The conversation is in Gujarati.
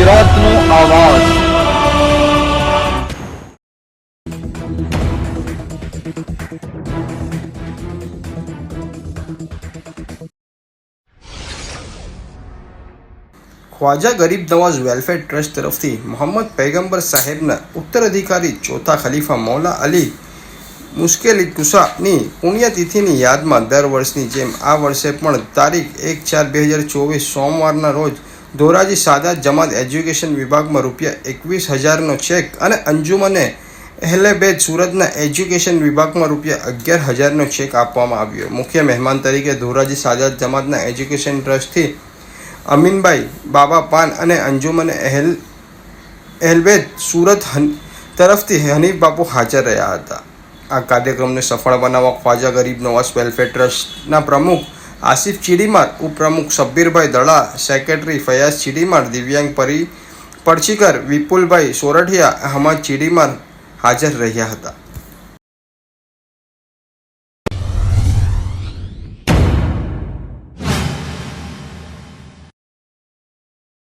ગુજરાતનો આવાજ। ख्वाजा गरीब नवाज वेलफेयर ट्रस्ट तरफथी मोहम्मद पैगंबर साहेबना उत्तराधिकारी चौथा खलीफा मौला अली मुश्केली कुशानी पुण्यतिथिनी यादमां दर वर्षनी जेम आ वर्षे पण तारीख 1/4/2024 सोमवारना रोज ધોરાજી સાદાત જમાત એજ્યુકેશન વિભાગમાં ₹21,000નો ચેક અને અંજુમને અહેલેબેદ સુરતના એજ્યુકેશન વિભાગમાં ₹11,000નો ચેક આપવામાં આવ્યો। મુખ્ય મહેમાન તરીકે ધોરાજી સાદાત જમાતના એજ્યુકેશન ટ્રસ્ટથી અમીનભાઈ બાબા પાન અને અંજુમને અહેલબેદ સુરત તરફથી હનીફ બાપુ હાજર રહ્યા હતા। આ કાર્યક્રમને સફળ બનાવવા ખ્વાજા ગરીબ નવાઝ વેલફેર ટ્રસ્ટના પ્રમુખ આસિફ ચીડીમાર, ઉપપ્રમુખ સબ્બીરભાઈ દળા, સેક્રેટરી ફયાઝ ચીડીમાર, દિવ્યાંગ પડછીકર વિપુલભાઈ સોરઠિયા, અહમદ ચીડીમાર હાજર રહ્યા હતા।